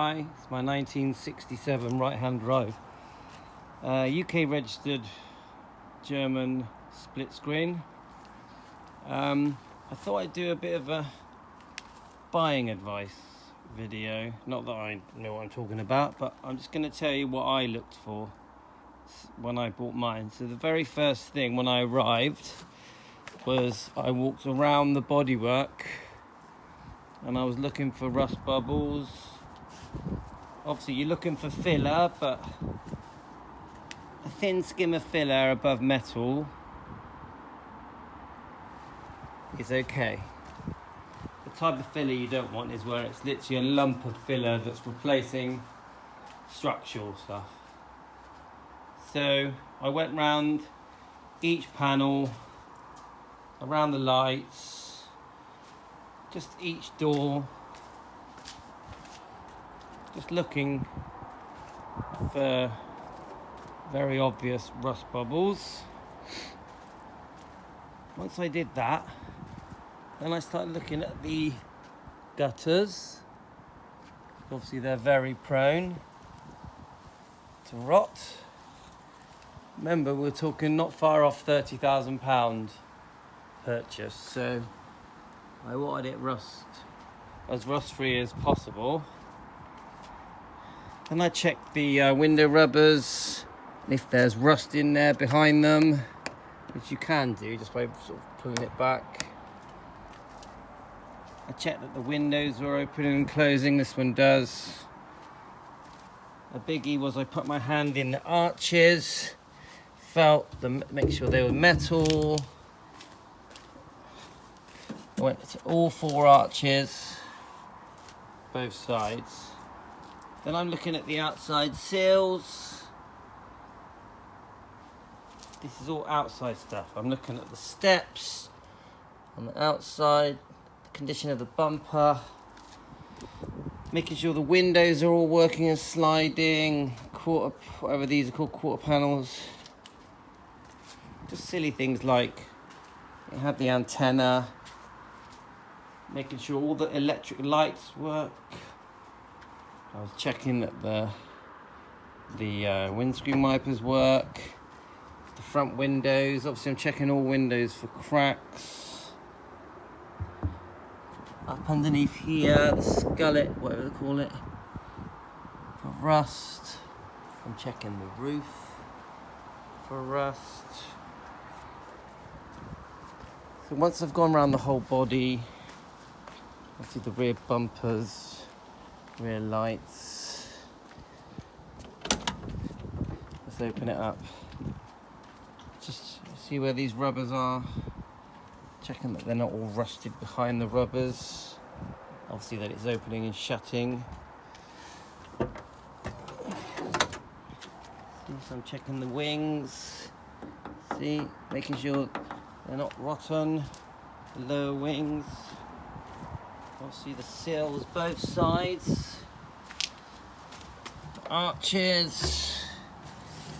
Hi, it's my 1967 right-hand drive. UK registered German split screen. I thought I'd do a bit of a buying advice video. Not that I know what I'm talking about, but I'm just going to tell you what I looked for when I bought mine. So the very first thing when I arrived was I walked around the bodywork and I was looking for rust bubbles. Obviously you're looking for filler, but a thin skim of filler above metal is okay. The type of filler you don't want is where it's literally a lump of filler that's replacing structural stuff. So I went round each panel, around the lights, just each door, just looking for very obvious rust bubbles. Once I did that, then I started looking at the gutters. Obviously they're very prone to rot. Remember, we're talking not far off £30,000 purchase, so I wanted it as rust-free as possible. And I checked the window rubbers, and if there's rust in there behind them, which you can do just by sort of pulling it back. I checked that the windows were opening and closing. This one does. A biggie was I put my hand in the arches, felt them, make sure they were metal. I went to all 4 arches, both sides. Then I'm looking at the outside seals. This is all outside stuff. I'm looking at the steps on the outside, the condition of the bumper, making sure the windows are all working and sliding, whatever these are called, quarter panels. Just silly things like it had the antenna, making sure all the electric lights work. I was checking that the windscreen wipers work, the front windows. Obviously I'm checking all windows for cracks. Up underneath here, the skullet, whatever they call it, for rust. I'm checking the roof for rust. So once I've gone around the whole body, obviously the rear bumpers, rear lights. Let's open it up. Just see where these rubbers are. Checking that they're not all rusted behind the rubbers. Obviously that it's opening and shutting. So I'm checking the wings. See, making sure they're not rotten. The lower wings. Obviously the sills both sides. Arches.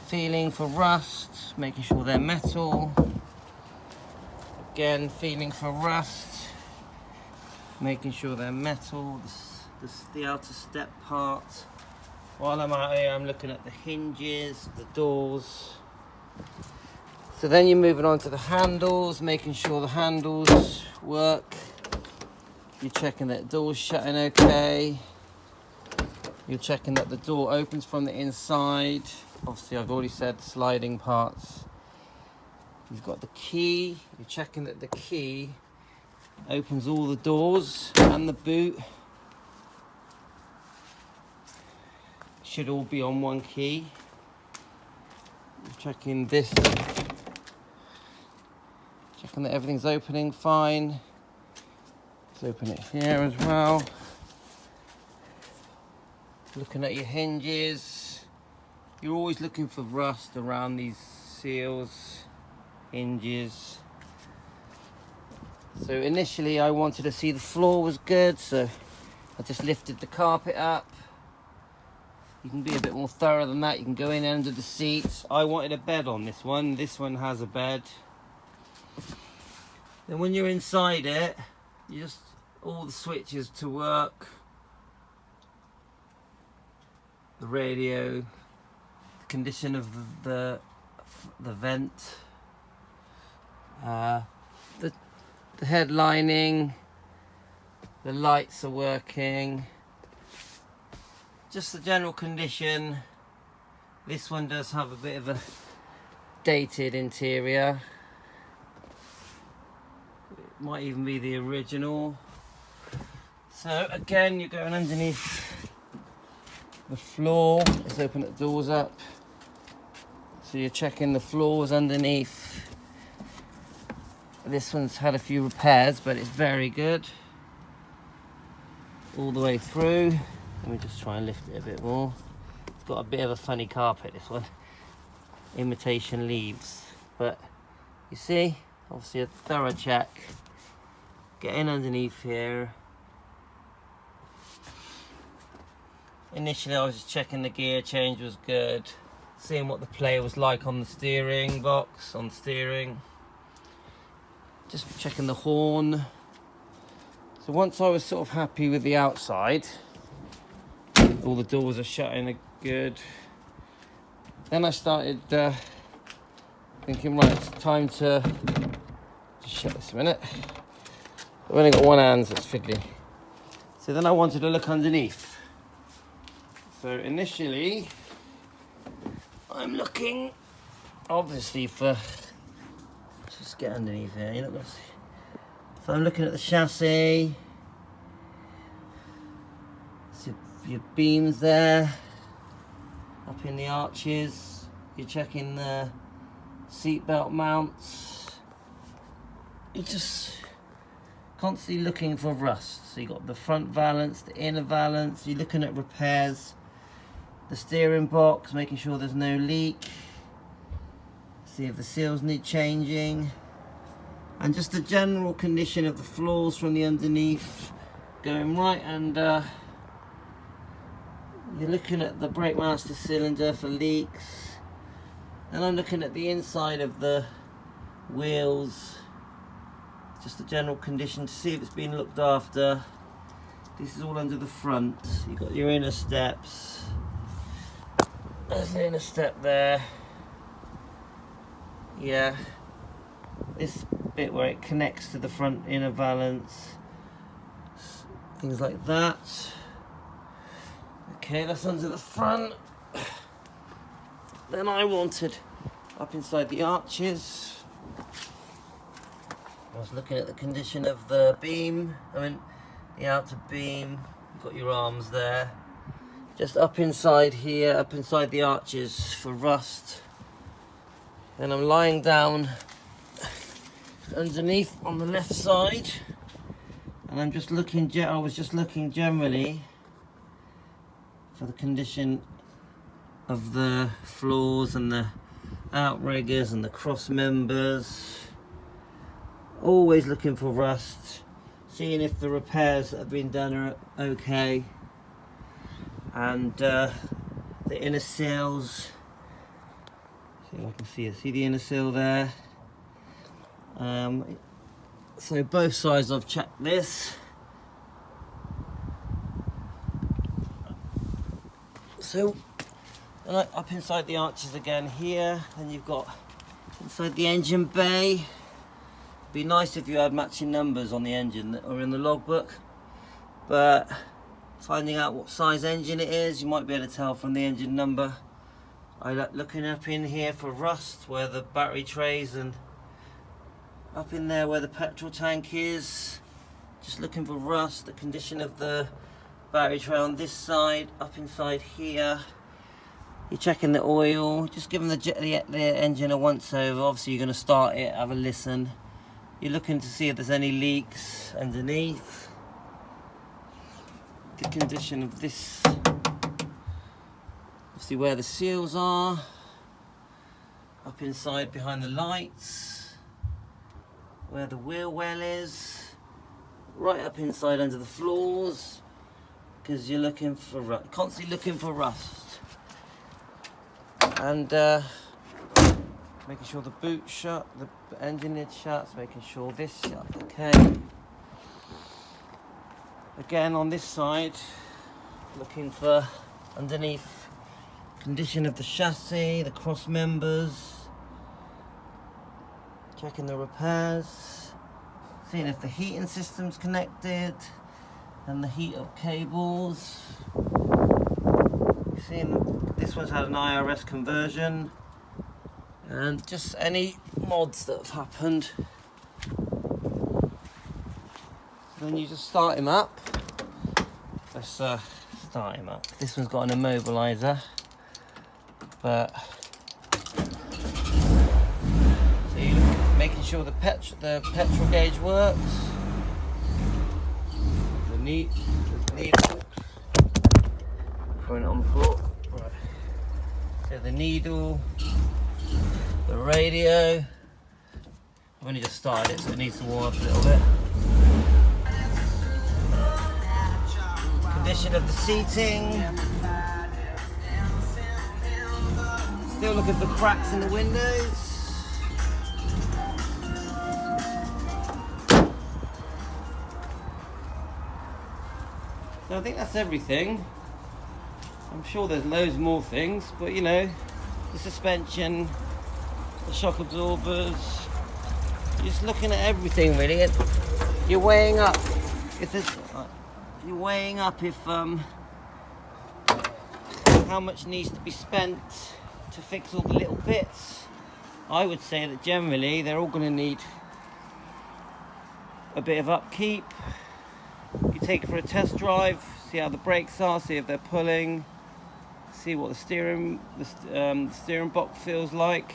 Feeling for rust, making sure they're metal. Again, feeling for rust, making sure they're metal. The outer step part. While I'm out here, I'm looking at the hinges, the doors. So then you're moving on to the handles, making sure the handles work. You're checking that the door's shutting okay. You're checking that the door opens from the inside. Obviously, I've already said sliding parts. You've got the key. You're checking that the key opens all the doors and the boot. Should all be on one key. You're checking this. Checking that everything's opening fine. Let's open it here as well. Looking at your hinges. You're always looking for rust around these seals, hinges. So initially I wanted to see the floor was good, so I just lifted the carpet up. You can be a bit more thorough than that. You can go in under the seats. I wanted a bed on this one. This one has a bed. Then when you're inside it, you just all the switches to work. radio, the condition of the vent, the head lining, the lights are working, just the general condition. This one does have a bit of a dated interior. It might even be the original. So again, you're going underneath the floor. Let's open the doors up. So you're checking the floors underneath. This one's had a few repairs, but it's very good. All the way through. Let me just try and lift it a bit more. It's got a bit of a funny carpet, this one. Imitation leaves. But you see, obviously a thorough check. Get in underneath here. Initially I was just checking the gear change was good. Seeing what the play was like on the steering box, on the steering. Just checking the horn. So once I was sort of happy with the outside, all the doors are shutting are good. Then I started thinking, right, it's time to just shut this a minute. I've only got one hand, so it's fiddly. So then I wanted to look underneath. So initially, I'm looking, obviously, for, just get underneath here, you're not going to see. So I'm looking at the chassis. See your beams there, up in the arches. You're checking the seatbelt mounts. You're just constantly looking for rust. So you've got the front valance, the inner valance. You're looking at repairs. The steering box, making sure there's no leak. See if the seals need changing. And just the general condition of the floors from the underneath. Going right, and you're looking at the brake master cylinder for leaks. And I'm looking at the inside of the wheels. Just the general condition to see if it's been looked after. This is all under the front. You've got your inner steps. There's the inner step there. Yeah. This bit where it connects to the front inner valance. Things like that. Okay, that's under the front. Then I wanted up inside the arches. I was looking at the condition of the beam. The outer beam. You've got your arms there. Just up inside here, up inside the arches for rust. Then I'm lying down underneath on the left side, and I'm just looking. I was just looking generally for the condition of the floors and the outriggers and the cross members. Always looking for rust, seeing if the repairs that have been done are okay. And the inner sills, see if I can see the inner sill there. So both sides I've checked this. So up inside the arches again here, then you've got inside the engine bay. It'd be nice if you had matching numbers on the engine or in the logbook, but finding out what size engine it is, you might be able to tell from the engine number. I like looking up in here for rust where the battery trays, and up in there where the petrol tank is. Just looking for rust, the condition of the battery tray on this side, up inside here. You're checking the oil, just giving the engine a once over. Obviously you're going to start it, have a listen. You're looking to see if there's any leaks underneath. The condition of this, obviously where the seals are, up inside behind the lights, where the wheel well is, right up inside under the floors, because you're looking for constantly looking for rust. And making sure the boot's shut, the engine lid shuts, making sure this shut, okay. Again on this side, looking for underneath Condition of the chassis, the cross members. Checking the repairs. Seeing if the heating system's connected. And the heat up cables. Seeing this one's had an IRS conversion. And just any mods that have happened. Then you just start him up. Let's start him up. This one's got an immobilizer, but so you making sure the petrol gauge works. The needle, throwing it on the floor. Right. So the needle, the radio. I've only just started it, so it needs to warm up a little bit. Condition of the seating. Still looking for cracks in the windows. So I think that's everything. I'm sure there's loads more things, but you know, the suspension, the shock absorbers. You're just looking at everything really. You're weighing up if there's. You're weighing up if how much needs to be spent to fix all the little bits. I would say that generally they're all going to need a bit of upkeep. You take it for a test drive, see how the brakes are, see if they're pulling, see what the steering box feels like.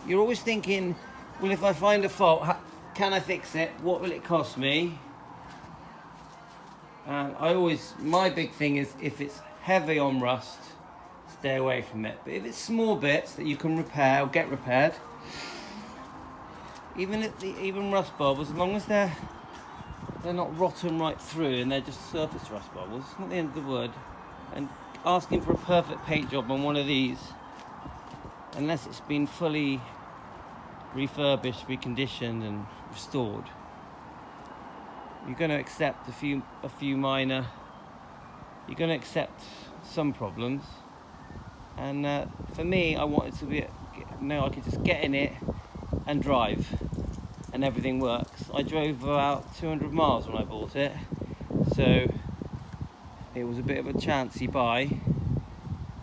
You're always thinking, well, if I find a fault, can I fix it? What will it cost me? My big thing is if it's heavy on rust, stay away from it. But if it's small bits that you can repair or get repaired, even rust bubbles, as long as they're not rotten right through and they're just surface rust bubbles, it's not the end of the wood. And asking for a perfect paint job on one of these, unless it's been fully refurbished, reconditioned, and restored, you're going to accept a few minor. You're going to accept some problems, and for me, I wanted to I could just get in it and drive, and everything works. I drove about 200 miles when I bought it, so it was a bit of a chancy buy,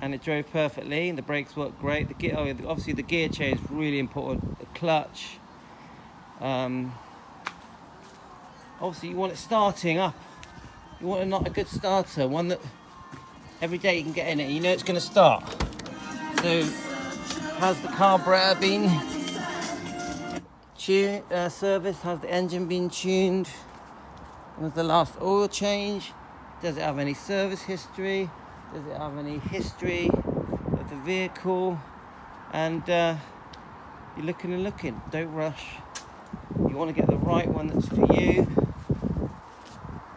and it drove perfectly. And the brakes worked great. Obviously the gear change is really important. The clutch. Obviously you want it starting up. You want a good starter, one that every day you can get in it, you know it's going to start. So has the carburetor been serviced? Has the engine been tuned? When was the last oil change? Does it have any service history? Does it have any history of the vehicle? And you're looking and looking. Don't rush. You want to get the right one that's for you.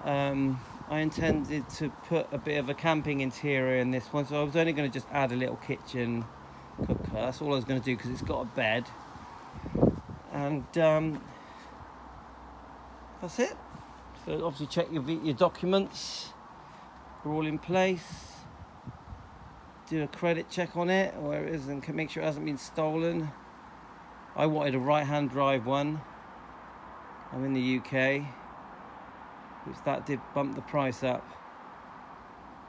I intended to put a bit of a camping interior in this one, so I was only going to just add a little kitchen cooker. That's all I was going to do because it's got a bed. And that's it. So obviously check your documents are all in place. Do a credit check on it, where it is, and make sure it hasn't been stolen. I wanted a right-hand drive one. I'm in the UK, which that did bump the price up.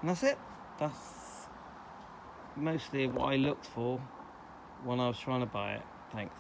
And that's it. That's mostly what I looked for when I was trying to buy it. Thanks.